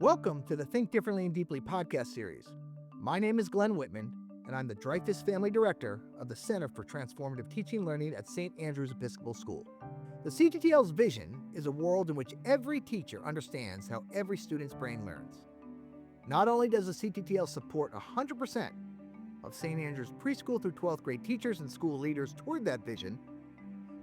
Welcome to the Think Differently and Deeply podcast series. My name is Glenn Whitman, and I'm the Dreyfus Family Director of the Center for Transformative Teaching and Learning at St. Andrew's Episcopal School. The CTTL's vision is a world in which every teacher understands how every student's brain learns. Not only does the CTTL support 100% of St. Andrew's preschool through 12th grade teachers and school leaders toward that vision,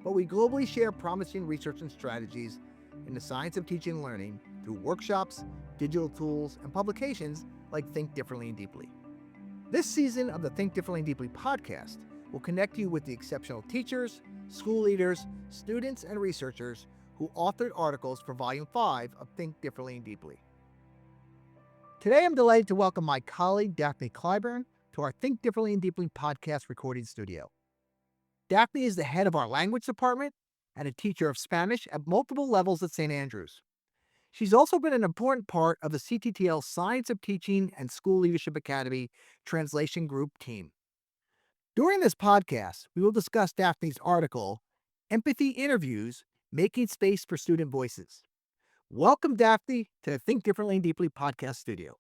but we globally share promising research and strategies in the science of teaching and learning through workshops, digital tools, and publications like Think Differently and Deeply. This season of the Think Differently and Deeply podcast will connect you with the exceptional teachers, school leaders, students, and researchers who authored articles for Volume 5 of Think Differently and Deeply. Today, I'm delighted to welcome my colleague, Daphne Clyburn, to our Think Differently and Deeply podcast recording studio. Daphne is the head of our language department and a teacher of Spanish at multiple levels at St. Andrews. She's also been an important part of the CTTL Science of Teaching and School Leadership Academy Translation Group team. During this podcast, we will discuss Daphne's article, Empathy Interviews, Making Space for Student Voices. Welcome, Daphne, to the Think Differently and Deeply podcast studio.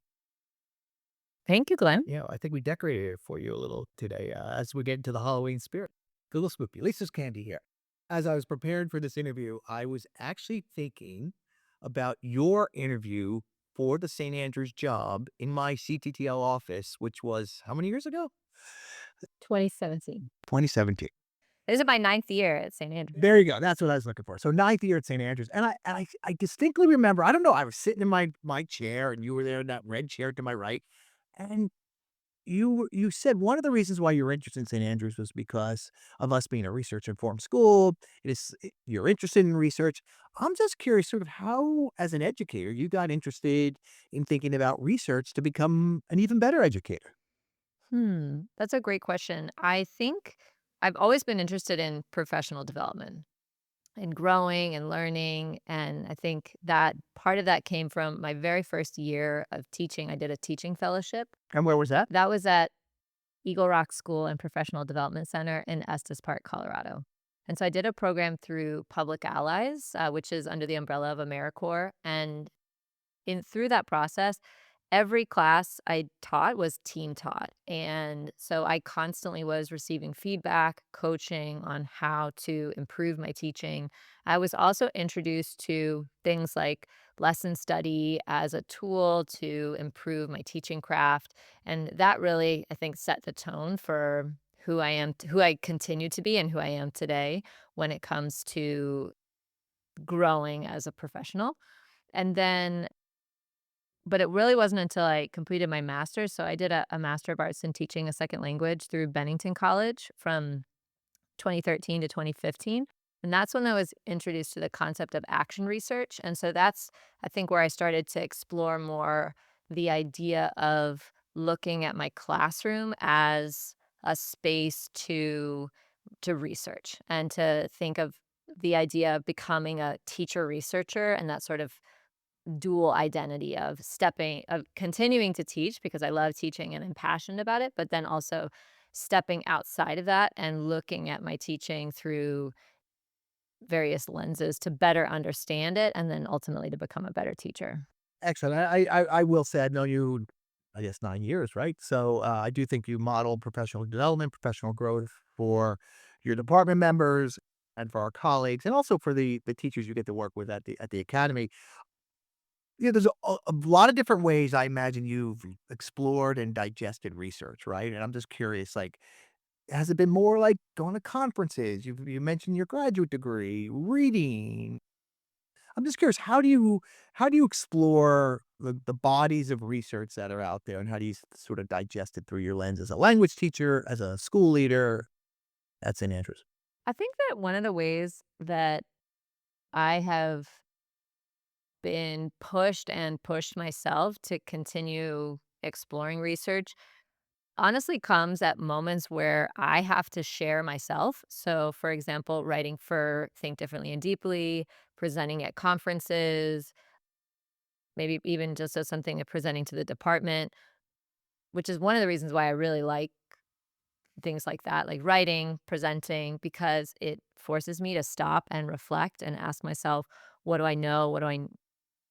Thank you, Glenn. Yeah, I think we decorated it for you a little today as we get into the Halloween spirit. A little spoopy. Lisa's candy here. As I was preparing for this interview, I was actually thinking about your interview for the St. Andrews job in my CTTL office, which was how many years ago? 2017. 2017. This is my 9th year at St. Andrews. There you go. That's what I was looking for. So 9th year at St. Andrews. And I distinctly remember, I don't know, I was sitting in my chair and you were there in that red chair to my right. And you said one of the reasons why you were interested in St. Andrews was because of us being a research-informed school. You're interested in research. I'm just curious sort of how, as an educator, you got interested in thinking about research to become an even better educator. That's a great question. I think I've always been interested in professional development and growing and learning. And I think that part of that came from my very first year of teaching. I did a teaching fellowship. And where was that? That was at Eagle Rock School and Professional Development Center in Estes Park, Colorado. And so I did a program through Public Allies, which is under the umbrella of AmeriCorps. And through that process, every class I taught was team taught. And so I constantly was receiving feedback, coaching on how to improve my teaching. I was also introduced to things like lesson study as a tool to improve my teaching craft. And that really, I think, set the tone for who I am, who I continue to be, and who I am today when it comes to growing as a professional. And then but it really wasn't until I completed my master's. So I did a Master of Arts in Teaching a Second Language through Bennington College from 2013 to 2015. And that's when I was introduced to the concept of action research. And so that's, I think, where I started to explore more the idea of looking at my classroom as a space to research and to think of the idea of becoming a teacher researcher and that sort of dual identity of continuing to teach because I love teaching and I'm passionate about it, but then also stepping outside of that and looking at my teaching through various lenses to better understand it and then ultimately to become a better teacher. Excellent. I will say I've known you, I guess, 9 years, right? So I do think you model professional development, professional growth for your department members and for our colleagues, and also for the teachers you get to work with at the academy. Yeah, there's a lot of different ways I imagine you've explored and digested research, right? And I'm just curious, like, has it been more like going to conferences? You mentioned your graduate degree, reading. I'm just curious, how do you explore the bodies of research that are out there, and how do you sort of digest it through your lens as a language teacher, as a school leader at St. Andrews? I think that one of the ways that I have been pushed myself to continue exploring research honestly comes at moments where I have to share myself. So, for example, writing for Think Differently and Deeply, presenting at conferences, maybe even just as something of presenting to the department, which is one of the reasons why I really like things like that, like writing, presenting, because it forces me to stop and reflect and ask myself, what do I know?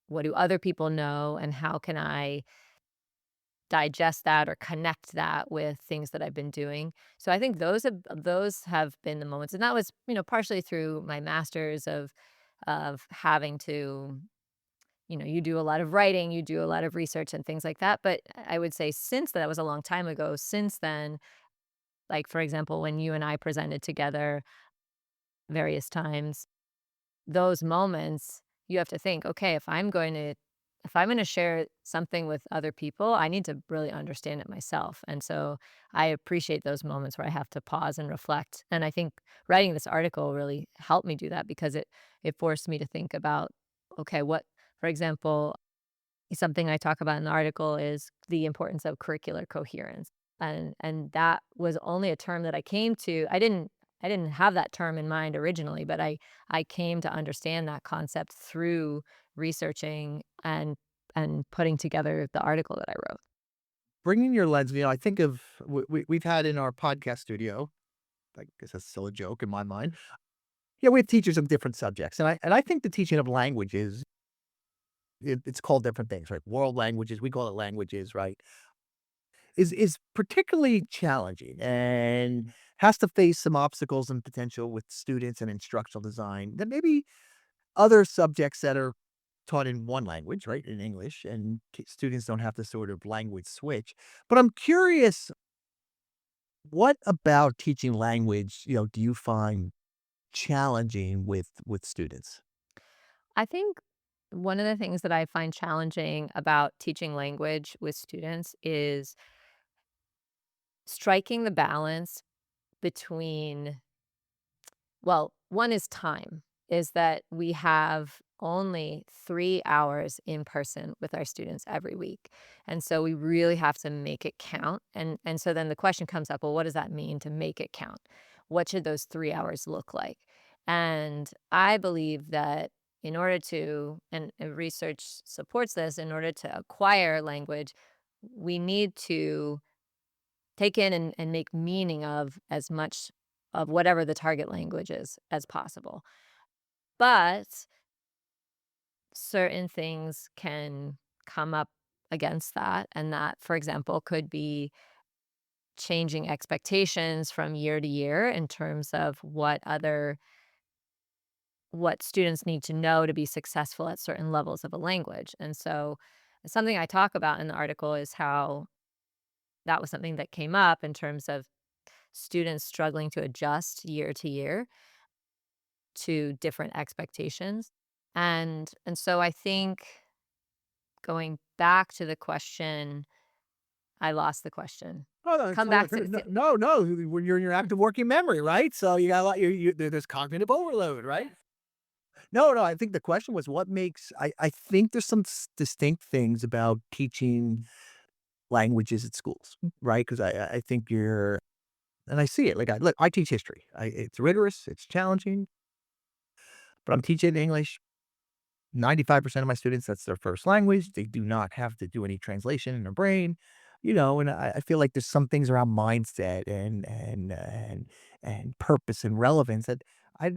what do other people know, and how can I digest that or connect that with things that I've been doing. So I think those have been the moments, and that was, partially through my master's of having to, you do a lot of writing, you do a lot of research and things like that. But I would say since that was a long time ago. Since then, like for example, when you and I presented together various times, those moments, you have to think, okay, if I'm going to share something with other people, I need to really understand it myself. And so I appreciate those moments where I have to pause and reflect. And I think writing this article really helped me do that because it forced me to think about, okay, what, for example, something I talk about in the article is the importance of curricular coherence. And that was only a term that I came to. I didn't have that term in mind originally, but I came to understand that concept through researching and putting together the article that I wrote. Bringing your lens, I think of we've had in our podcast studio. I guess that's still a joke in my mind. Yeah, we have teachers of different subjects, and I think the teaching of languages, it's called different things, right? World languages, we call it languages, right? Is particularly challenging and has to face some obstacles and potential with students and instructional design that maybe other subjects that are taught in one language, right, in English, and students don't have to sort of language switch. But I'm curious, what about teaching language, do you find challenging with students? I think one of the things that I find challenging about teaching language with students is striking the balance between, well, one is time, is that we have only 3 hours in person with our students every week, and so we really have to make it count, and so then the question comes up, well, what does that mean to make it count? What should those 3 hours look like? And I believe that in order to, and research supports this, in order to acquire language, we need to take in and make meaning of as much of whatever the target language is as possible. But certain things can come up against that. And that, for example, could be changing expectations from year to year in terms of what students need to know to be successful at certain levels of a language. And so something I talk about in the article is how that was something that came up in terms of students struggling to adjust year to year to different expectations. And so I think going back to the question, I lost the question. Oh, no, it's Come not back like to no, no, no. When you're in your active working memory, right? So you got a lot. There's cognitive overload, right? No, no. I think the question was what makes. I think there's some distinct things about teaching languages at schools, right? Because I think you're, and I see it. Like I teach history. It's rigorous. It's challenging, but I'm teaching English. 95% of my students, that's their first language. They do not have to do any translation in their brain, and I feel like there's some things around mindset and purpose and relevance that I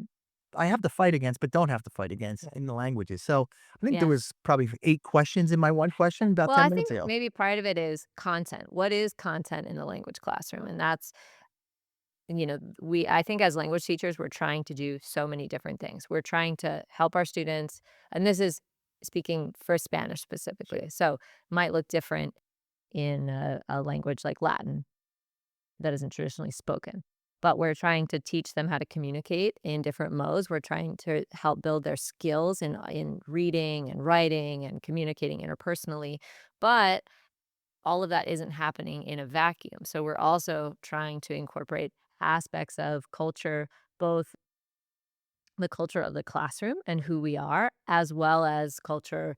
I have to fight against, but don't have to fight against in the languages. So I think there yeah. was probably 8 questions in my one question about Well, 10 I minutes think ago. maybe part of it is content. What is content in the language classroom? And that's, I think as language teachers, we're trying to do so many different things. We're trying to help our students, and this is speaking for Spanish specifically. So might look different in a language like Latin that isn't traditionally spoken. But we're trying to teach them how to communicate in different modes. We're trying to help build their skills in reading and writing and communicating interpersonally. But all of that isn't happening in a vacuum. So we're also trying to incorporate aspects of culture, both the culture of the classroom and who we are, as well as culture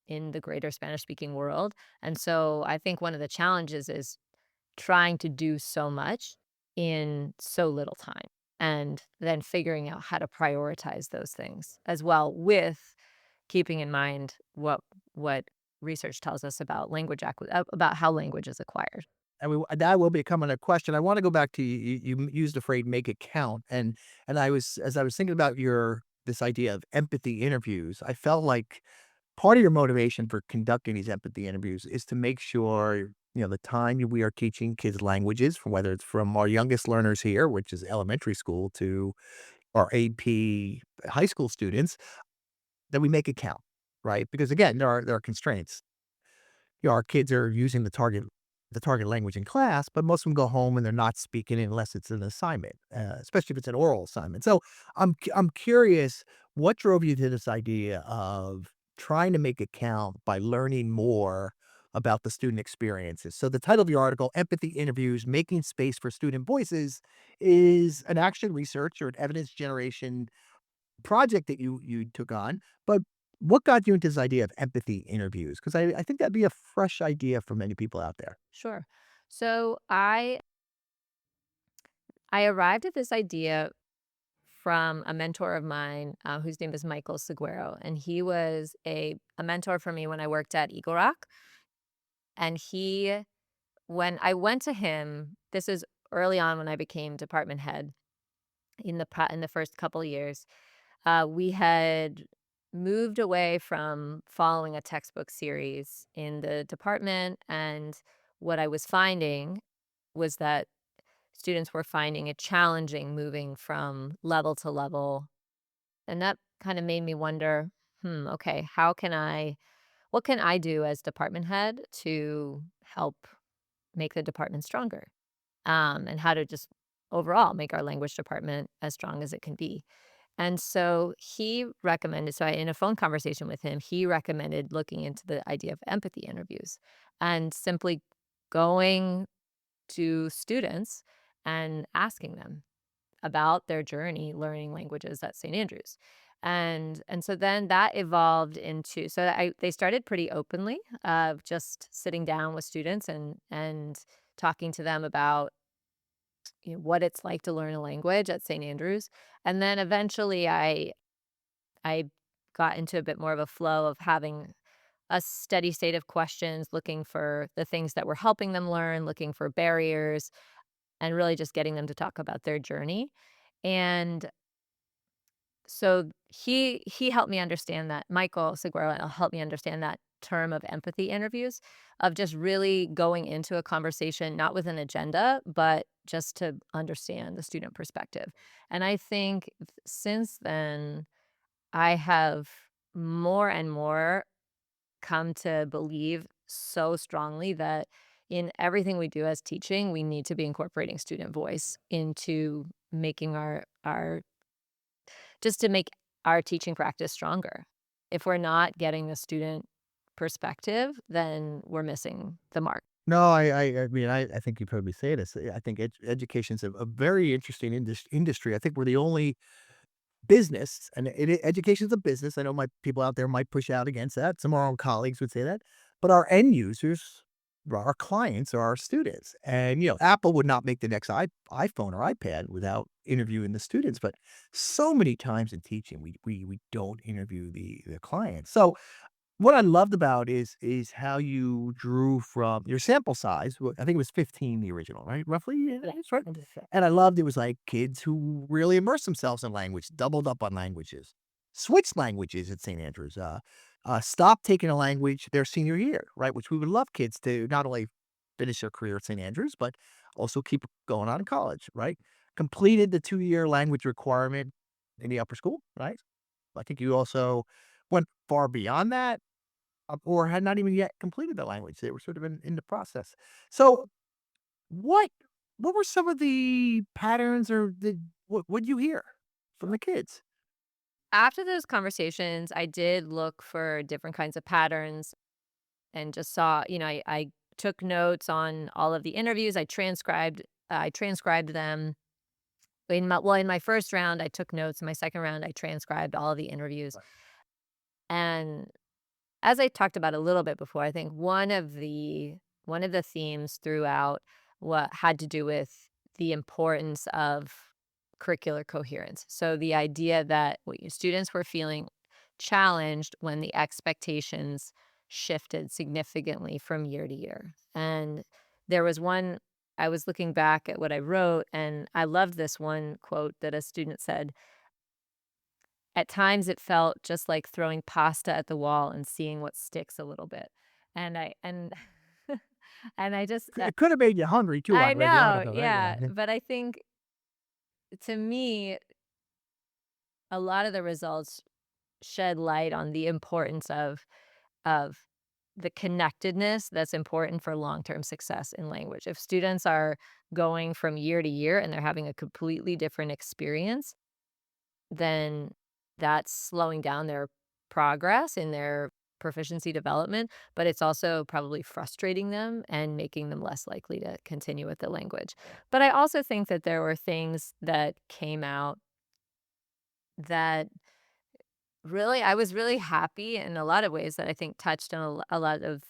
in the greater Spanish speaking world. And so I think one of the challenges is trying to do so much in so little time, and then figuring out how to prioritize those things as well, with keeping in mind what research tells us about about how language is acquired. And that will be coming a question. I wanna go back to you used the phrase "make it count," and I was as I was thinking about your this idea of empathy interviews, I felt like part of your motivation for conducting these empathy interviews is to make sure, the time we are teaching kids languages, from whether it's from our youngest learners here, which is elementary school, to our AP high school students, that we make it count, right? Because again, there are constraints. Our kids are using the target language in class, but most of them go home and they're not speaking it unless it's an assignment, especially if it's an oral assignment. So I'm curious, what drove you to this idea of trying to make it count by learning more about the student experiences? So the title of your article, "Empathy Interviews: Making Space for Student Voices," is an action research or an evidence generation project that you took on, but what got you into this idea of empathy interviews? Because I think that'd be a fresh idea for many people out there. Sure. So I arrived at this idea from a mentor of mine, whose name is Michael Seguero, and he was a mentor for me when I worked at Eagle Rock. And when I went to him, this is early on when I became department head in the first couple of years. We had moved away from following a textbook series in the department, and what I was finding was that students were finding it challenging moving from level to level, and that kind of made me wonder, okay, what can I do as department head to help make the department stronger? And how to just overall make our language department as strong as it can be. And so he recommended, in a phone conversation with him, he recommended looking into the idea of empathy interviews and simply going to students and asking them about their journey learning languages at St. Andrews. And so then that evolved into, they started pretty openly of just sitting down with students and talking to them about, what it's like to learn a language at St. Andrews. And then eventually I got into a bit more of a flow of having a steady state of questions, looking for the things that were helping them learn, looking for barriers, and really just getting them to talk about their journey. And so he helped me understand that. Michael Seguero helped me understand that term of empathy interviews, of just really going into a conversation, not with an agenda, but just to understand the student perspective. And I think since then, I have more and more come to believe so strongly that in everything we do as teaching, we need to be incorporating student voice into making our just to make our teaching practice stronger. If we're not getting the student perspective, then we're missing the mark. No, I mean, I think you've heard me say this. I think education's a very interesting industry. I think we're the only business, and education's a business. I know my people out there might push out against that. Some of our own colleagues would say that, but our end users, our clients, are our students. And Apple would not make the next iPhone or iPad without interviewing the students. But so many times in teaching, we don't interview the clients. So what I loved about is how you drew from your sample size. I think it was 15, the original, right? Roughly, yeah, that's right. And I loved it was like kids who really immersed themselves in language, doubled up on languages, switched languages at St. Andrews, stopped taking a language their senior year, right? Which we would love kids to not only finish their career at St. Andrews, but also keep going on in college, right? Completed the 2-year language requirement in the upper school, right? I think you also went far beyond that, or had not even yet completed the language. They were sort of in the process. So what what were some of the patterns, or what'd you hear from the kids? After those conversations, I did look for different kinds of patterns and just saw, I took notes on all of the interviews. I transcribed them. In my first round, I took notes. In my second round, I transcribed all of the interviews. Right. And as I talked about a little bit before, I think one of the themes throughout what had to do with the importance of curricular coherence. So the idea that students were feeling challenged when the expectations shifted significantly from year to year. And there was one, I was looking back at what I wrote, and I loved this one quote that a student said: at times it felt just like throwing pasta at the wall and seeing what sticks a little bit. And I and and I just It could have made you hungry too I on way beyond know, of it, right? yeah, Yeah. but I think to me, a lot of the results shed light on the importance of the connectedness that's important for long-term success in language. If students are going from year to year and they're having a completely different experience, then that's slowing down their progress in their proficiency development, but it's also probably frustrating them and making them less likely to continue with the language. But I also think that there were things that came out that really I was really happy in a lot of ways that I think touched on a lot of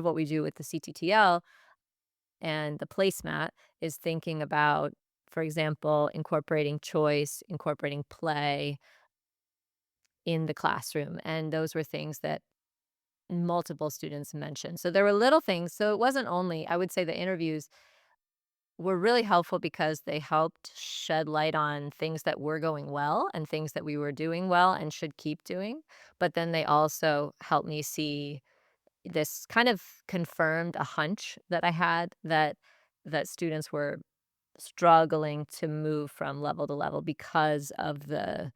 what we do with the CTTL and the placemat is thinking about, for example, incorporating choice, incorporating play in the classroom, and those were things that multiple students mentioned. So there were little things. So it wasn't only I would say the interviews were really helpful because they helped shed light on things that were going well and things that we were doing well and should keep doing. But then they also helped me see this kind of confirmed a hunch that I had that students were struggling to move from level to level because of the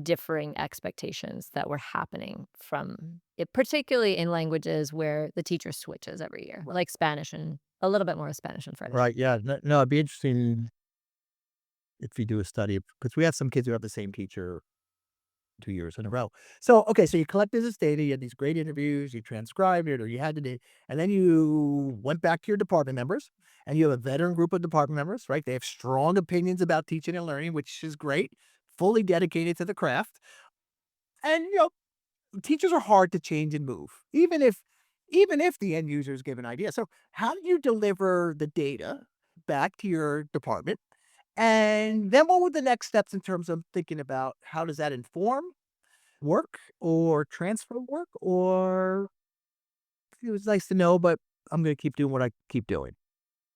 differing expectations that were happening from it, particularly in languages where the teacher switches every year, like Spanish and a little bit more of Spanish and French. Right. Yeah. No, no, it'd be interesting if you do a study because we have some kids who have the same teacher 2 years in a row. So, okay, so you collected this data, you had these great interviews, you transcribed it, or you had to do, and then you went back to your department members, and you have a veteran group of department members, right? They have strong opinions about teaching and learning, which is great, fully dedicated to the craft. And teachers are hard to change and move, even if the end users give an idea. So, how do you deliver the data back to your department? And then what were the next steps in terms of thinking about how does that inform work or transfer work? Or it was nice to know, but I'm going to keep doing what I keep doing.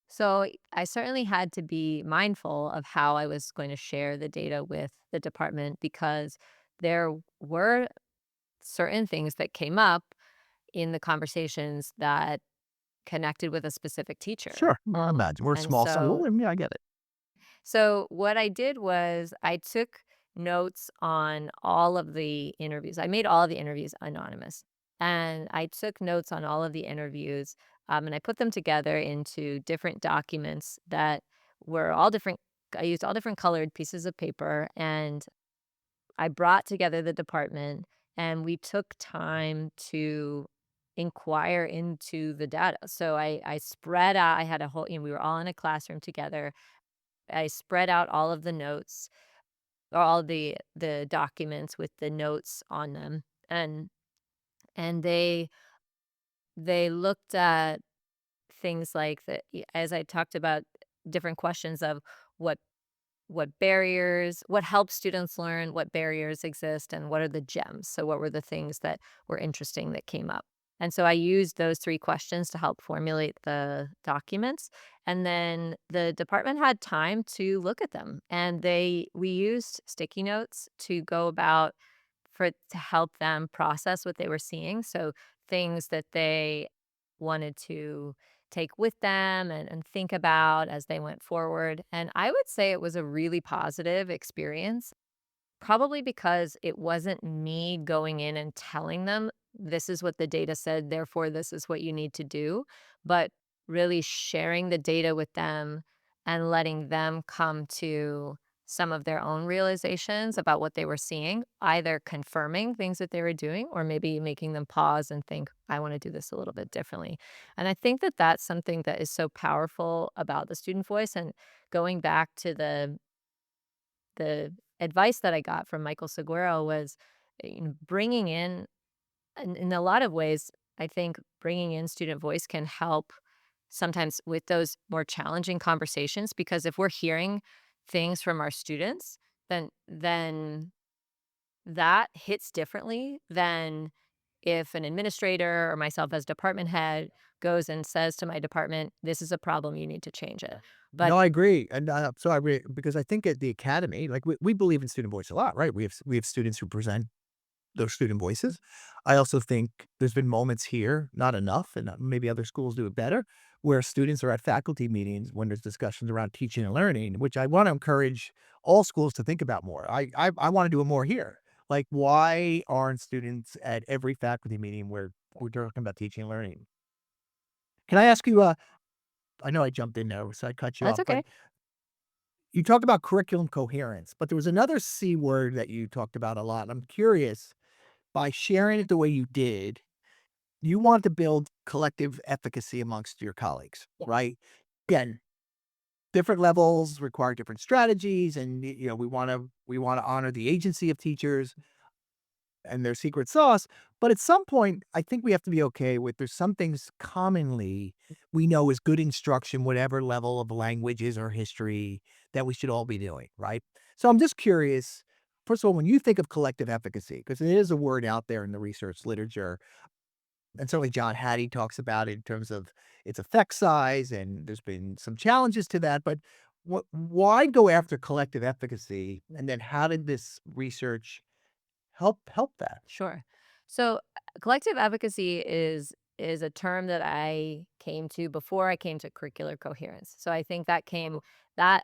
So I certainly had to be mindful of how I was going to share the data with the department because there were certain things that came up in the conversations that connected with a specific teacher. Sure. I imagine we're a And small so school. And yeah, I get it. so what I did was I took notes on all of the interviews. I made all of the interviews anonymous, and I took notes on all of the interviews, and I put them together into different documents that were all different. I used all different colored pieces of paper, and I brought together the department, and we took time to inquire into the data. So I spread out. I had a whole. We were all in a classroom together. I spread out all of the notes or all the documents with the notes on them, and and they looked at things like as I talked about different questions of what what helps students learn, what barriers exist, and what are the gems. So what were the things that were interesting that came up? And so I used those three questions to help formulate the documents. And then the department had time to look at them. And we used sticky notes to go about to help them process what they were seeing. So things that they wanted to take with them and think about as they went forward. And I would say it was a really positive experience, probably because it wasn't me going in and telling them, this is what the data said, therefore, this is what you need to do, but really sharing the data with them and letting them come to some of their own realizations about what they were seeing, either confirming things that they were doing or maybe making them pause and think, I want to do this a little bit differently. And I think that that's something that is so powerful about the student voice. And going back to the advice that I got from Michael Seguero was, bringing in a lot of ways, I think bringing in student voice can help sometimes with those more challenging conversations, because if we're hearing things from our students, then that hits differently than if an administrator or myself as department head goes and says to my department, this is a problem, you need to change it. But No, I agree, and, so I agree because I think at the academy, like, we believe in student voice a lot, right? We have students who present those student voices. I also think there's been moments here, not enough, and maybe other schools do it better, where students are at faculty meetings when there's discussions around teaching and learning, which I want to encourage all schools to think about more. I want to do it more here. Like, why aren't students at every faculty meeting where we're talking about teaching and learning? Can I ask you? I know I jumped in there, so I cut you that's off, but okay. you talked about curriculum coherence, but there was another C word that you talked about a lot. I'm curious, by sharing it the way you did, you want to build collective efficacy amongst your colleagues, right? Again, different levels require different strategies, and we want to honor the agency of teachers and their secret sauce. But at some point, I think we have to be okay with there's some things commonly we know is good instruction, whatever level of languages or history that we should all be doing, right? So I'm just curious. First of all, when you think of collective efficacy, because it is a word out there in the research literature, and certainly John Hattie talks about it in terms of its effect size, and there's been some challenges to that. But why go after collective efficacy? And then how did this research help that? Sure. So collective advocacy is a term that I came to before I came to curricular coherence. So I think that Thanks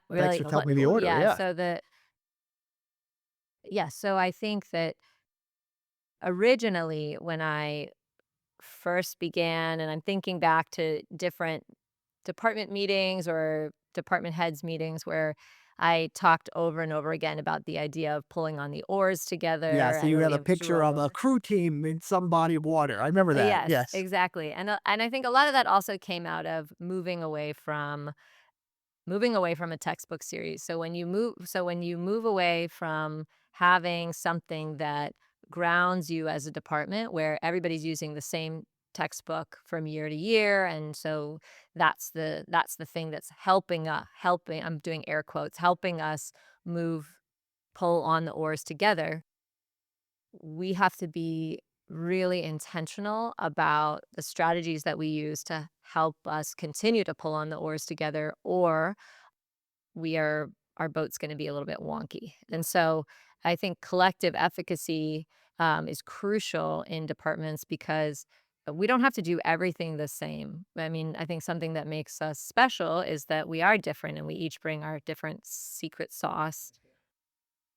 really for telling me the order. yeah, Yeah. so I think that originally when I first began, and I'm thinking back to different department meetings or department heads meetings where I talked over and over again about the idea of pulling on the oars Yeah. together So and you had really a picture of drove. a crew team in some body of water. I remember that. Yes, Yes. exactly, and I think a lot of that also came out of moving away from a textbook series. So when you move away from having something that grounds you as a department where everybody's using the same textbook from year to year, and so that's the thing that's helping, I'm doing air quotes, helping us move pull on the oars together. We have to be really intentional about the strategies that we use to help us continue to pull on the oars together, or we are our boat's going to be a little bit wonky. And so I think collective efficacy is crucial in departments because we don't have to do everything the same. I mean, I think something that makes us special is that we are different and we each bring our different secret sauce,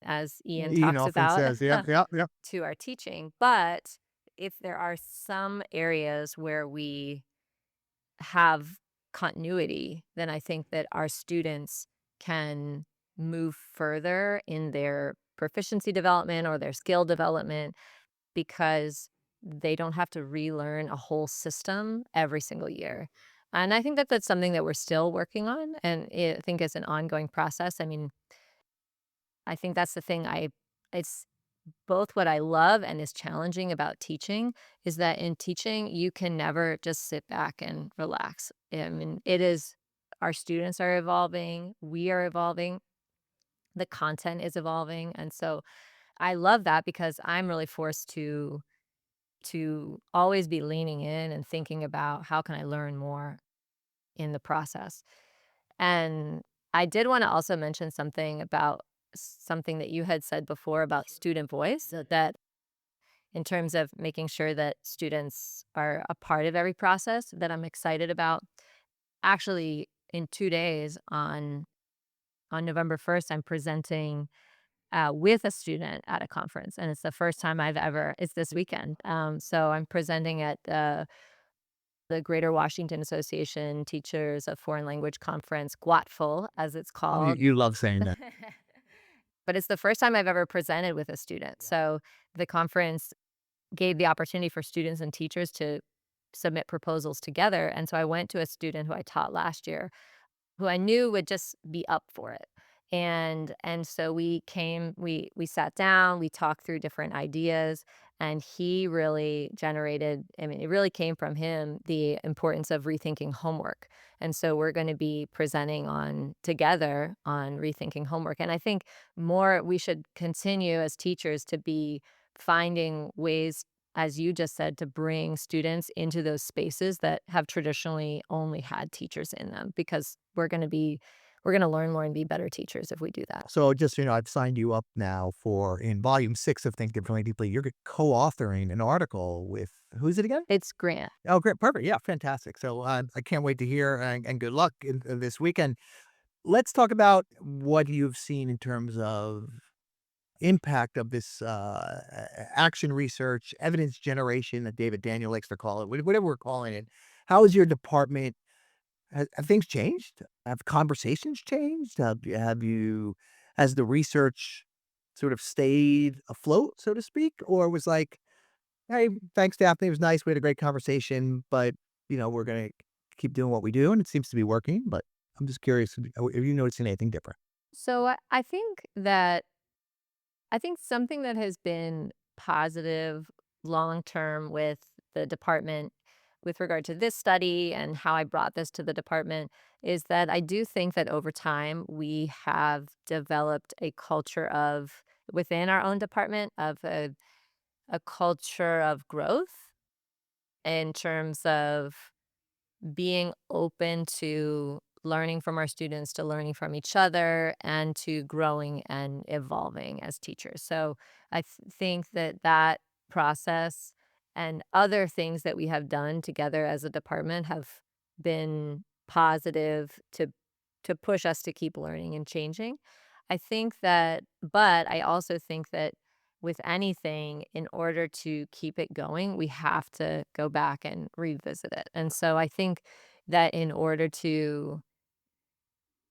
as Ian Ian talks often about, says, yep, yep, yep. to our teaching. But if there are some areas where we have continuity, then I think that our students can move further in their proficiency development or their skill development because they don't have to relearn a whole system every single year. And I think that that's something that we're still working on, and I think it's an ongoing process. I mean, I think that's the thing. It's both what I love and is challenging about teaching is that in teaching, you can never just sit back and relax. I mean, our students are evolving, we are evolving, the content is evolving. And so I love that because I'm really forced to always be leaning in and thinking about how can I learn more in the process. And I did want to also mention something about something that you had said before about student voice, that in terms of making sure that students are a part of every process that I'm excited about. Actually, in 2 days on November 1st, I'm presenting, with a student at a conference, and it's the first time it's this weekend. So I'm presenting at the Greater Washington Association Teachers of Foreign Language Conference, GWATFL, as it's Oh, you, called. you love saying that. But it's the first time I've ever presented with a student. So the conference gave the opportunity for students and teachers to submit proposals together, and so I went to a student who I taught last year, who I knew would just be up for it. And so we sat down, we talked through different ideas, and he really generated, I mean, it really came from him, the importance of rethinking homework. And so we're going to be presenting on together on rethinking homework. And I think more we should continue as teachers to be finding ways as you just said, to bring students into those spaces that have traditionally only had teachers in them because we're going to learn more and be better teachers if we do that. So just, I've signed you up now for in volume 6 of Think Differently Deeply. You're co-authoring an article with who's it again? It's Grant. Oh, great. Perfect. Yeah, fantastic. So I can't wait to hear and good luck in this weekend. Let's talk about what you've seen in terms of impact of this action research, evidence generation that David Daniel likes to call it, whatever we're calling it. How is your department? Have things changed? Have conversations changed? Has the research sort of stayed afloat, so to speak, or was like, hey, thanks, Daphne. It was nice. We had a great conversation, but we're gonna keep doing what we do, and it seems to be working. But I'm just curious, have you noticed anything different? So I think something that has been positive long term with the department with regard to this study and how I brought this to the department is that I do think that over time we have developed a culture of within our own department of a culture of growth in terms of being open to learning from our students, to learning from each other, and to growing and evolving as teachers. So think that that process and other things that we have done together as a department have been positive to push us to keep learning and changing. I think that, but I also think that with anything, in order to keep it going, we have to go back and revisit it. And so I think that in order to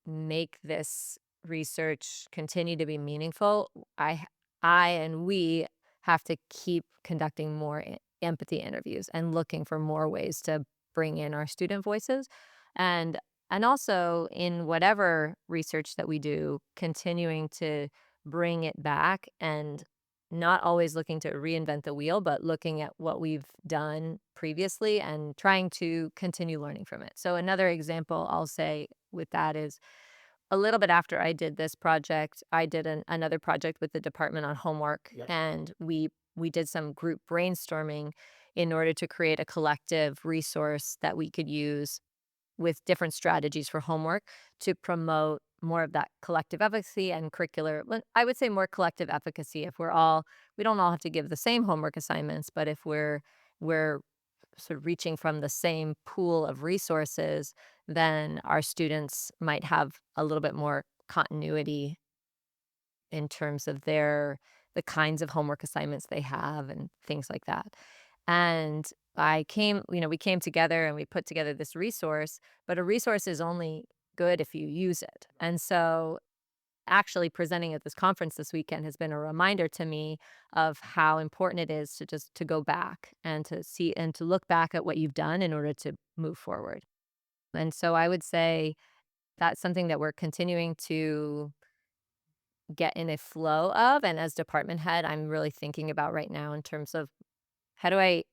make this research continue to be meaningful, I and we have to keep conducting more empathy interviews and looking for more ways to bring in our student voices. And and also in whatever research that we do, continuing to bring it back and not always looking to reinvent the wheel, but looking at what we've done previously and trying to continue learning from it. So another example I'll say with that is a little bit after I did this project, I did another project with the department on homework, Yep. and we did some group brainstorming in order to create a collective resource that we could use with different strategies for homework to promote more of that collective efficacy and curricular. Well, I would say more collective efficacy if we don't all have to give the same homework assignments, but if we're sort of reaching from the same pool of resources, then our students might have a little bit more continuity in terms of the kinds of homework assignments they have and things like that. And we came together and we put together this resource, but a resource is only good if you use it. And so actually presenting at this conference this weekend has been a reminder to me of how important it is to just to go back and to see and to look back at what you've done in order to move forward. And so I would say that's something that we're continuing to get in a flow of. And as department head, I'm really thinking about right now in terms of how do I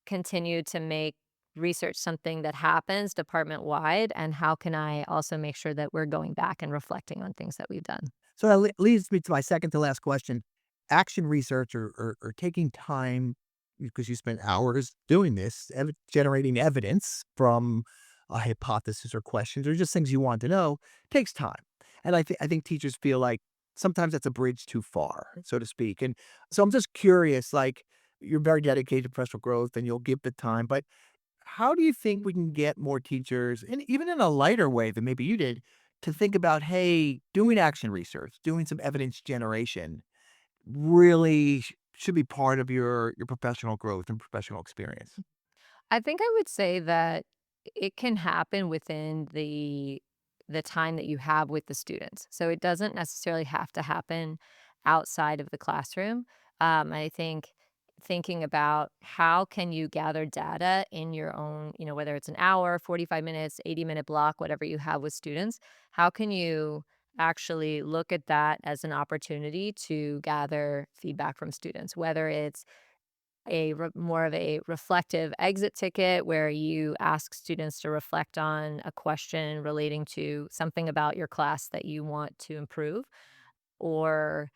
continue to make research something that happens department wide, and how can I also make sure that we're going back and reflecting on things that we've done. So that leads me to my second to last question. Action research or taking time because you spent hours doing this, generating evidence from a hypothesis or questions or just things you want to know takes time. And I think teachers feel like sometimes that's a bridge too far, so to speak. And so I'm just curious, like you're very dedicated to professional growth and you'll give the time, but how do you think we can get more teachers, and even in a lighter way than maybe you did, to think about, hey, doing action research, doing some evidence generation really should be part of your professional growth and professional experience? I think I would say that it can happen within the time that you have with the students. So it doesn't necessarily have to happen outside of the classroom. I think thinking about how can you gather data in your own, whether it's an hour, 45 minutes, 80-minute block, whatever you have with students, how can you actually look at that as an opportunity to gather feedback from students, whether it's more of a reflective exit ticket where you ask students to reflect on a question relating to something about your class that you want to improve, or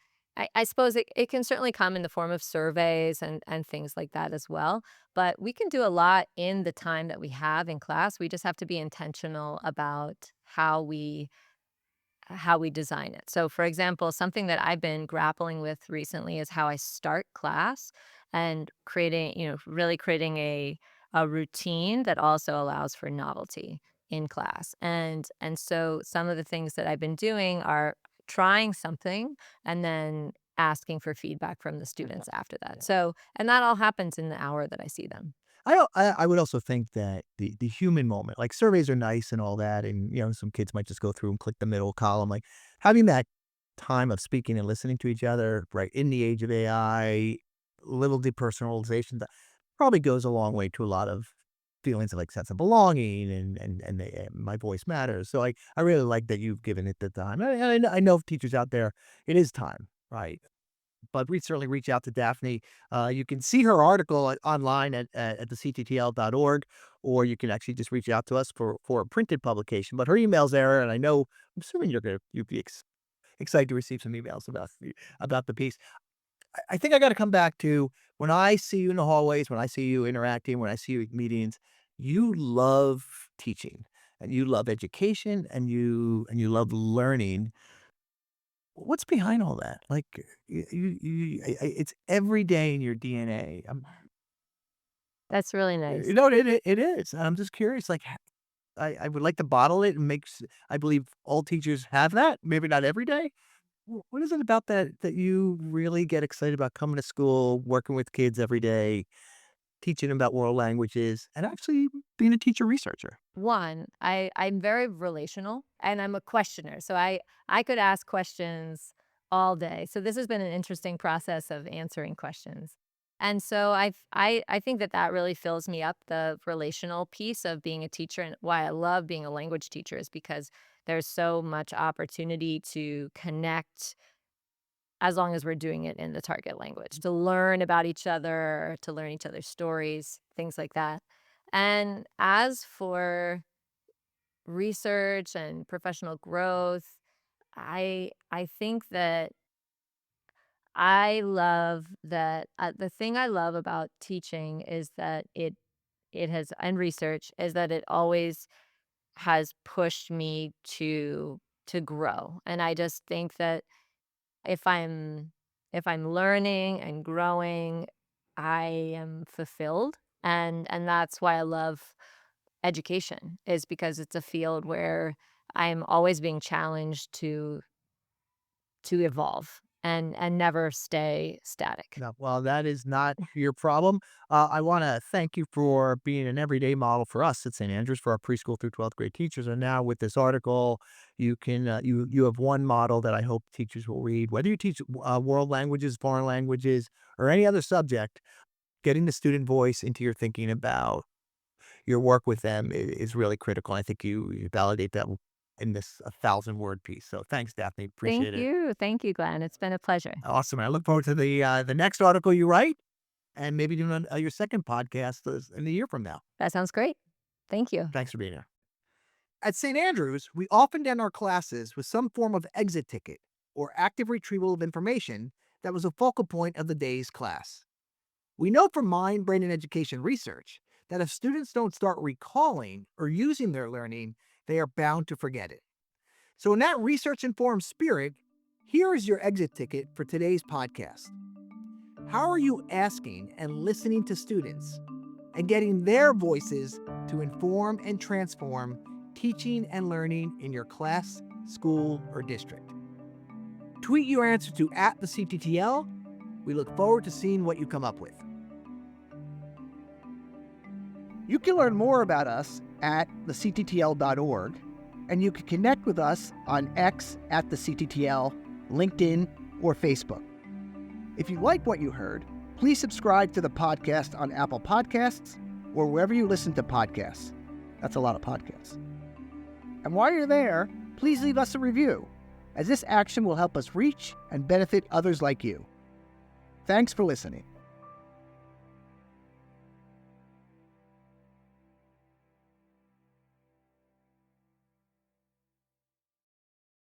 I suppose it can certainly come in the form of surveys and things like that as well. But we can do a lot in the time that we have in class. We just have to be intentional about how we design it. So, for example, something that I've been grappling with recently is how I start class and really creating a routine that also allows for novelty in class. And so some of the things that I've been doing are trying something and then asking for feedback from the students after that. So, and that all happens in the hour that I see them. I would also think that the human moment, like surveys are nice and all that, and some kids might just go through and click the middle column. Like having that time of speaking and listening to each other, right in the age of AI, little depersonalization, that probably goes a long way to a lot of feelings of like sense of belonging my voice matters. So I really like that you've given it the time. I know teachers out there, it is time, right? But we certainly reach out to Daphne. You can see her article online at the CTTL.org, or you can actually just reach out to us for a printed publication. But her email's there, and I'm assuming you'd be excited to receive some emails about the piece. I think I got to come back to when I see you in the hallways, when I see you interacting, when I see you at meetings. You love teaching, and you love education, and you love learning. What's behind all that? Like, it's every day in your DNA. That's really nice. It is. I'm just curious, like, I would like to bottle it and I believe all teachers have that, maybe not every day. What is it about that you really get excited about coming to school, working with kids every day, teaching them about world languages, and actually being a teacher researcher? One, I'm very relational and I'm a questioner. So I could ask questions all day. So this has been an interesting process of answering questions. And so I think that really fills me up, the relational piece of being a teacher, and why I love being a language teacher is because there's so much opportunity to connect as long as we're doing it in the target language, to learn about each other, to learn each other's stories, things like that. And as for research and professional growth, I think that the thing I love about teaching is that it has and research is that it always has pushed me to grow. And I just think that if I'm if I'm learning and growing, I am fulfilled. And that's why I love education, is because it's a field where I'm always being challenged to evolve and never stay static. No, well, that is not your problem. I want to thank you for being an everyday model for us at St. Andrews for our preschool through 12th grade teachers. And now with this article, you have one model that I hope teachers will read. Whether you teach world languages, foreign languages, or any other subject, getting the student voice into your thinking about your work with them is really critical. I think you validate that in this 1,000-word piece. So thanks, Daphne. Thank Appreciate it. you. Thank you, Glenn. It's been a pleasure. Awesome. I look forward to the next article you write, and maybe doing your second podcast in a year from now. That sounds great. Thank you. Thanks for being here. At St. Andrews, we often end our classes with some form of exit ticket or active retrieval of information that was a focal point of the day's class. We know from mind, brain, and education research that if students don't start recalling or using their learning, they are bound to forget it. So in that research-informed spirit, here is your exit ticket for today's podcast. How are you asking and listening to students and getting their voices to inform and transform teaching and learning in your class, school, or district? Tweet your answer to @the CTTL. We look forward to seeing what you come up with. You can learn more about us at thecttl.org, and you can connect with us on X @thecttl, LinkedIn, or Facebook. If you like what you heard, please subscribe to the podcast on Apple Podcasts or wherever you listen to podcasts. That's a lot of podcasts. And while you're there, please leave us a review, as this action will help us reach and benefit others like you. Thanks for listening.